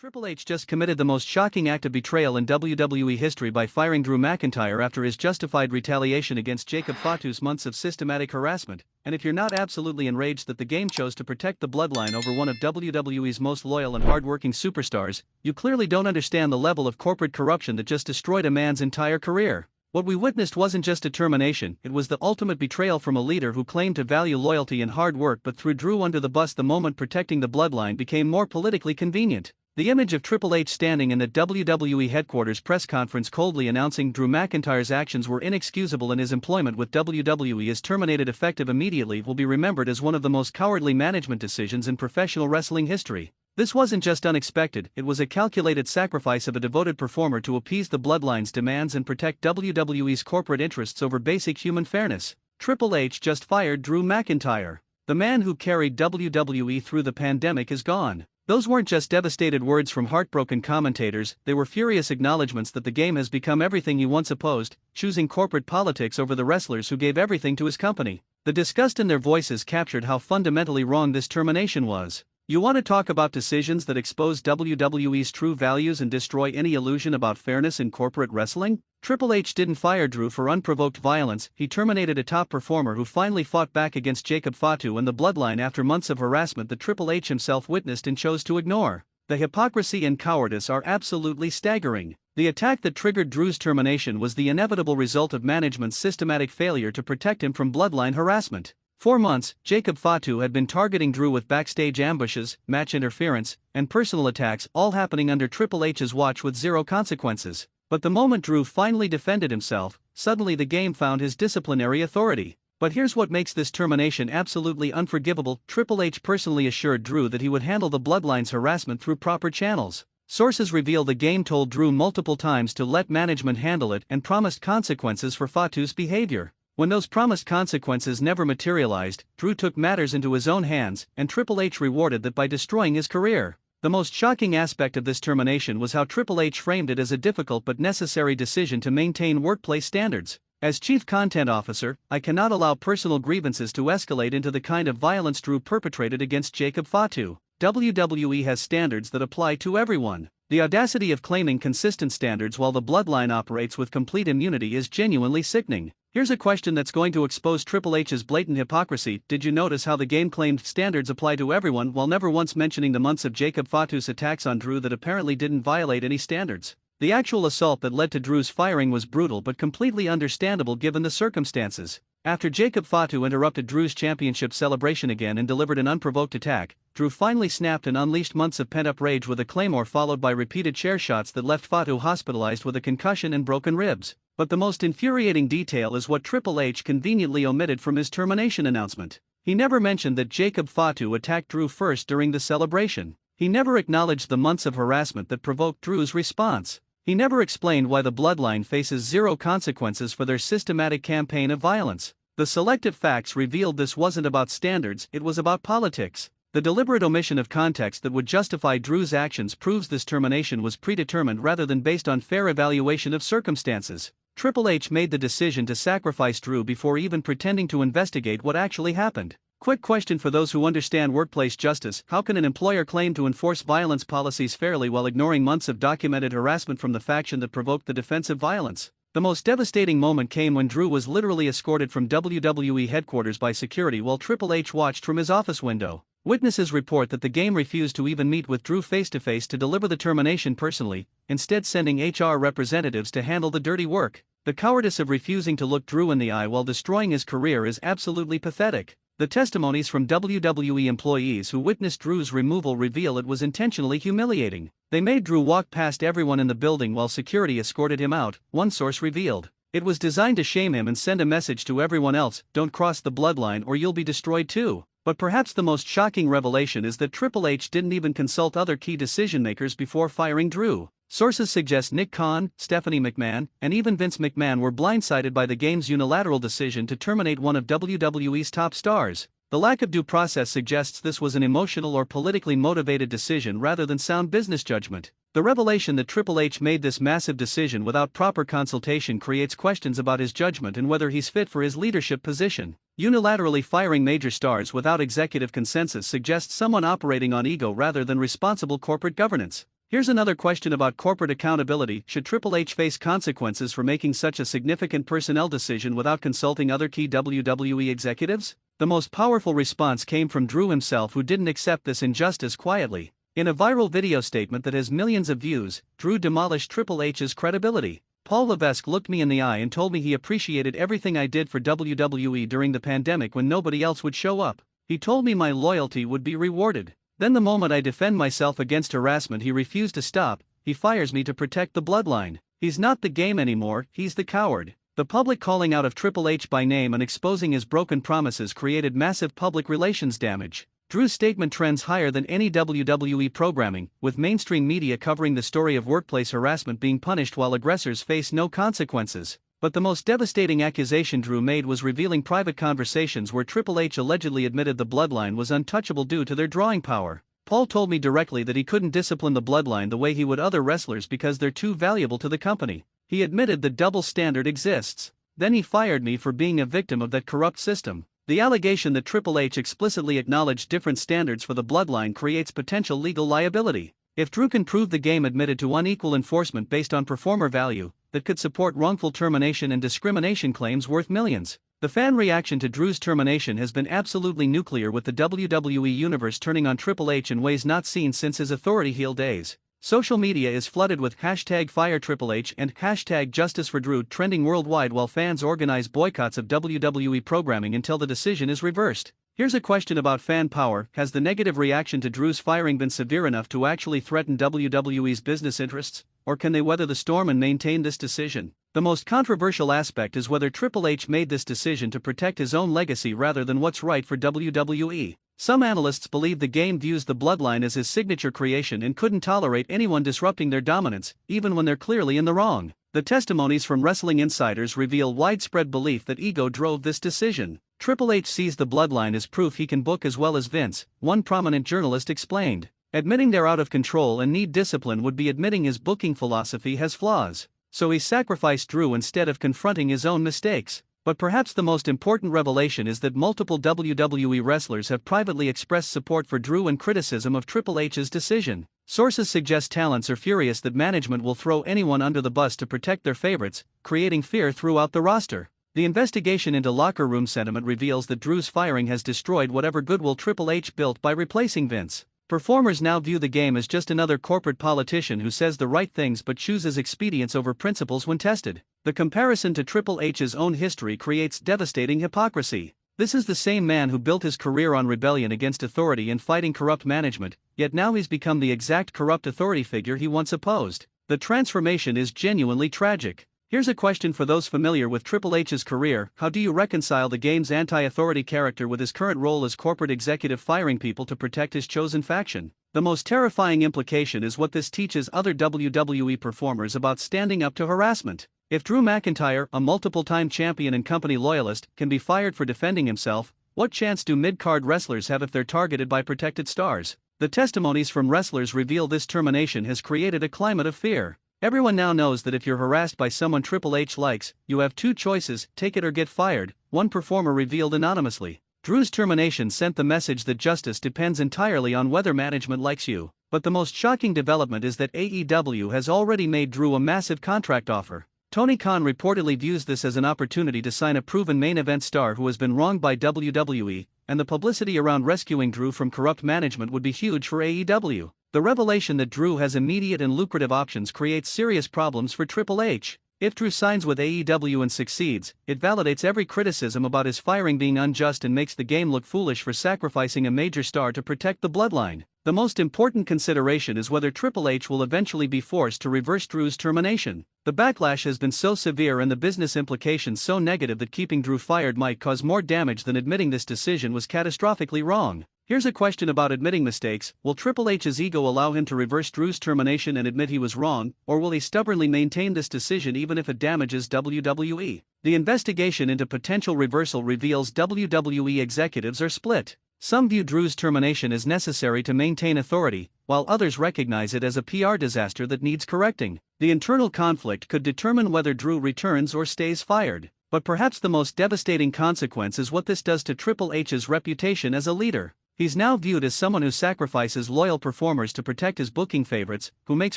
Triple H just committed the most shocking act of betrayal in WWE history by firing Drew McIntyre after his justified retaliation against Jacob Fatu's months of systematic harassment, and if you're not absolutely enraged that the game chose to protect the bloodline over one of WWE's most loyal and hard-working superstars, you clearly don't understand the level of corporate corruption that just destroyed a man's entire career. What we witnessed wasn't just a termination, it was the ultimate betrayal from a leader who claimed to value loyalty and hard work but threw Drew under the bus the moment protecting the bloodline became more politically convenient. The image of Triple H standing in the WWE headquarters press conference coldly announcing Drew McIntyre's actions were inexcusable and his employment with WWE is terminated effective immediately will be remembered as one of the most cowardly management decisions in professional wrestling history. This wasn't just unexpected, it was a calculated sacrifice of a devoted performer to appease the bloodline's demands and protect WWE's corporate interests over basic human fairness. Triple H just fired Drew McIntyre. The man who carried WWE through the pandemic is gone. Those weren't just devastated words from heartbroken commentators, they were furious acknowledgments that the game has become everything he once opposed, choosing corporate politics over the wrestlers who gave everything to his company. The disgust in their voices captured how fundamentally wrong this termination was. You want to talk about decisions that expose WWE's true values and destroy any illusion about fairness in corporate wrestling? Triple H didn't fire Drew for unprovoked violence, he terminated a top performer who finally fought back against Jacob Fatu and the bloodline after months of harassment that Triple H himself witnessed and chose to ignore. The hypocrisy and cowardice are absolutely staggering. The attack that triggered Drew's termination was the inevitable result of management's systematic failure to protect him from bloodline harassment. For months, Jacob Fatu had been targeting Drew with backstage ambushes, match interference, and personal attacks, all happening under Triple H's watch with zero consequences. But the moment Drew finally defended himself, suddenly the game found his disciplinary authority. But here's what makes this termination absolutely unforgivable: Triple H personally assured Drew that he would handle the bloodline's harassment through proper channels. Sources reveal the game told Drew multiple times to let management handle it and promised consequences for Fatu's behavior. When those promised consequences never materialized, Drew took matters into his own hands, and Triple H rewarded that by destroying his career. The most shocking aspect of this termination was how Triple H framed it as a difficult but necessary decision to maintain workplace standards. As Chief Content Officer, I cannot allow personal grievances to escalate into the kind of violence Drew perpetrated against Jacob Fatu. WWE has standards that apply to everyone. The audacity of claiming consistent standards while the bloodline operates with complete immunity is genuinely sickening. Here's a question that's going to expose Triple H's blatant hypocrisy: did you notice how the game claimed standards apply to everyone while never once mentioning the months of Jacob Fatu's attacks on Drew that apparently didn't violate any standards? The actual assault that led to Drew's firing was brutal but completely understandable given the circumstances. After Jacob Fatu interrupted Drew's championship celebration again and delivered an unprovoked attack, Drew finally snapped and unleashed months of pent-up rage with a claymore followed by repeated chair shots that left Fatu hospitalized with a concussion and broken ribs. But the most infuriating detail is what Triple H conveniently omitted from his termination announcement. He never mentioned that Jacob Fatu attacked Drew first during the celebration. He never acknowledged the months of harassment that provoked Drew's response. He never explained why the bloodline faces zero consequences for their systematic campaign of violence. The selective facts revealed this wasn't about standards, it was about politics. The deliberate omission of context that would justify Drew's actions proves this termination was predetermined rather than based on fair evaluation of circumstances. Triple H made the decision to sacrifice Drew before even pretending to investigate what actually happened. Quick question for those who understand workplace justice: how can an employer claim to enforce violence policies fairly while ignoring months of documented harassment from the faction that provoked the defensive violence? The most devastating moment came when Drew was literally escorted from WWE headquarters by security while Triple H watched from his office window. Witnesses report that the game refused to even meet with Drew face-to-face to deliver the termination personally, instead sending HR representatives to handle the dirty work. The cowardice of refusing to look Drew in the eye while destroying his career is absolutely pathetic. The testimonies from WWE employees who witnessed Drew's removal reveal it was intentionally humiliating. They made Drew walk past everyone in the building while security escorted him out, one source revealed. It was designed to shame him and send a message to everyone else: don't cross the bloodline or you'll be destroyed too. But perhaps the most shocking revelation is that Triple H didn't even consult other key decision-makers before firing Drew. Sources suggest Nick Khan, Stephanie McMahon, and even Vince McMahon were blindsided by the game's unilateral decision to terminate one of WWE's top stars. The lack of due process suggests this was an emotional or politically motivated decision rather than sound business judgment. The revelation that Triple H made this massive decision without proper consultation creates questions about his judgment and whether he's fit for his leadership position. Unilaterally firing major stars without executive consensus suggests someone operating on ego rather than responsible corporate governance. Here's another question about corporate accountability. Should Triple H face consequences for making such a significant personnel decision without consulting other key WWE executives? The most powerful response came from Drew himself, who didn't accept this injustice quietly. In a viral video statement that has millions of views, Drew demolished Triple H's credibility. Paul Levesque looked me in the eye and told me he appreciated everything I did for WWE during the pandemic when nobody else would show up. He told me my loyalty would be rewarded. Then the moment I defend myself against harassment, he refused to stop. He fires me to protect the bloodline. He's not the game anymore, he's the coward. The public calling out of Triple H by name and exposing his broken promises created massive public relations damage. Drew's statement trends higher than any WWE programming, with mainstream media covering the story of workplace harassment being punished while aggressors face no consequences. But the most devastating accusation Drew made was revealing private conversations where Triple H allegedly admitted the bloodline was untouchable due to their drawing power. Paul told me directly that he couldn't discipline the bloodline the way he would other wrestlers because they're too valuable to the company. He admitted the double standard exists. Then he fired me for being a victim of that corrupt system. The allegation that Triple H explicitly acknowledged different standards for the bloodline creates potential legal liability. If Drew can prove the game admitted to unequal enforcement based on performer value, that could support wrongful termination and discrimination claims worth millions. The fan reaction to Drew's termination has been absolutely nuclear, with the WWE Universe turning on Triple H in ways not seen since his authority heel days. Social media is flooded with #FireTripleH and #JusticeForDrew trending worldwide, while fans organize boycotts of WWE programming until the decision is reversed. Here's a question about fan power. Has the negative reaction to Drew's firing been severe enough to actually threaten WWE's business interests, or can they weather the storm and maintain this decision? The most controversial aspect is whether Triple H made this decision to protect his own legacy rather than what's right for WWE. Some analysts believe the game views the bloodline as his signature creation and couldn't tolerate anyone disrupting their dominance, even when they're clearly in the wrong. The testimonies from wrestling insiders reveal widespread belief that ego drove this decision. Triple H sees the bloodline as proof he can book as well as Vince, one prominent journalist explained. Admitting they're out of control and need discipline would be admitting his booking philosophy has flaws. So he sacrificed Drew instead of confronting his own mistakes. But perhaps the most important revelation is that multiple WWE wrestlers have privately expressed support for Drew and criticism of Triple H's decision. Sources suggest talents are furious that management will throw anyone under the bus to protect their favorites, creating fear throughout the roster. The investigation into locker room sentiment reveals that Drew's firing has destroyed whatever goodwill Triple H built by replacing Vince. Performers now view the game as just another corporate politician who says the right things but chooses expedience over principles when tested. The comparison to Triple H's own history creates devastating hypocrisy. This is the same man who built his career on rebellion against authority and fighting corrupt management, yet now he's become the exact corrupt authority figure he once opposed. The transformation is genuinely tragic. Here's a question for those familiar with Triple H's career: how do you reconcile the game's anti-authority character with his current role as corporate executive firing people to protect his chosen faction? The most terrifying implication is what this teaches other WWE performers about standing up to harassment. If Drew McIntyre, a multiple-time champion and company loyalist, can be fired for defending himself, what chance do mid-card wrestlers have if they're targeted by protected stars? The testimonies from wrestlers reveal this termination has created a climate of fear. Everyone now knows that if you're harassed by someone Triple H likes, you have two choices: take it or get fired, one performer revealed anonymously. Drew's termination sent the message that justice depends entirely on whether management likes you. But the most shocking development is that AEW has already made Drew a massive contract offer. Tony Khan reportedly views this as an opportunity to sign a proven main event star who has been wronged by WWE, and the publicity around rescuing Drew from corrupt management would be huge for AEW. The revelation that Drew has immediate and lucrative options creates serious problems for Triple H. If Drew signs with AEW and succeeds, it validates every criticism about his firing being unjust and makes the game look foolish for sacrificing a major star to protect the bloodline. The most important consideration is whether Triple H will eventually be forced to reverse Drew's termination. The backlash has been so severe and the business implications so negative that keeping Drew fired might cause more damage than admitting this decision was catastrophically wrong. Here's a question about admitting mistakes: will Triple H's ego allow him to reverse Drew's termination and admit he was wrong, or will he stubbornly maintain this decision even if it damages WWE? The investigation into potential reversal reveals WWE executives are split. Some view Drew's termination as necessary to maintain authority, while others recognize it as a PR disaster that needs correcting. The internal conflict could determine whether Drew returns or stays fired. But perhaps the most devastating consequence is what this does to Triple H's reputation as a leader. He's now viewed as someone who sacrifices loyal performers to protect his booking favorites, who makes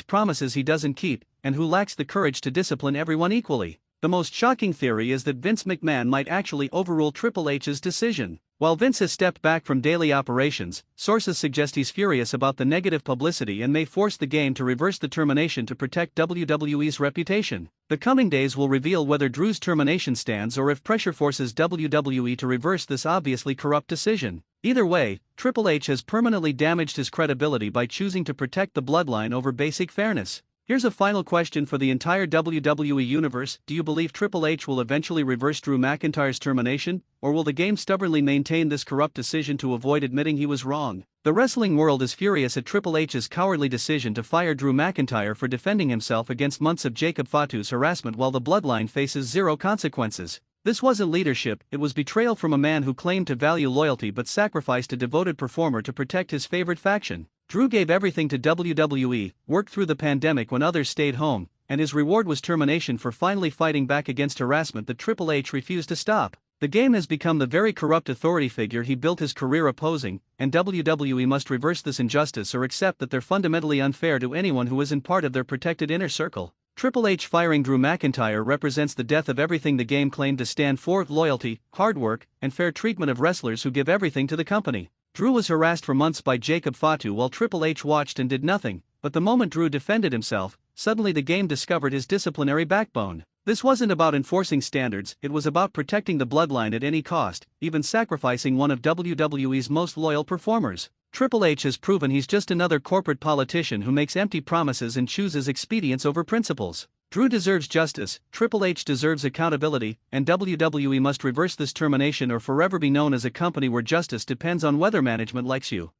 promises he doesn't keep, and who lacks the courage to discipline everyone equally. The most shocking theory is that Vince McMahon might actually overrule Triple H's decision. While Vince has stepped back from daily operations, sources suggest he's furious about the negative publicity and may force the game to reverse the termination to protect WWE's reputation. The coming days will reveal whether Drew's termination stands or if pressure forces WWE to reverse this obviously corrupt decision. Either way, Triple H has permanently damaged his credibility by choosing to protect the bloodline over basic fairness. Here's a final question for the entire WWE Universe. Do you believe Triple H will eventually reverse Drew McIntyre's termination, or will the game stubbornly maintain this corrupt decision to avoid admitting he was wrong? The wrestling world is furious at Triple H's cowardly decision to fire Drew McIntyre for defending himself against months of Jacob Fatu's harassment while the bloodline faces zero consequences. This wasn't leadership, it was betrayal from a man who claimed to value loyalty but sacrificed a devoted performer to protect his favorite faction. Drew gave everything to WWE, worked through the pandemic when others stayed home, and his reward was termination for finally fighting back against harassment that Triple H refused to stop. The game has become the very corrupt authority figure he built his career opposing, and WWE must reverse this injustice or accept that they're fundamentally unfair to anyone who isn't part of their protected inner circle. Triple H firing Drew McIntyre represents the death of everything the game claimed to stand for: loyalty, hard work, and fair treatment of wrestlers who give everything to the company. Drew was harassed for months by Jacob Fatu while Triple H watched and did nothing, but the moment Drew defended himself, suddenly the game discovered his disciplinary backbone. This wasn't about enforcing standards, it was about protecting the bloodline at any cost, even sacrificing one of WWE's most loyal performers. Triple H has proven he's just another corporate politician who makes empty promises and chooses expedience over principles. Drew deserves justice, Triple H deserves accountability, and WWE must reverse this termination or forever be known as a company where justice depends on whether management likes you.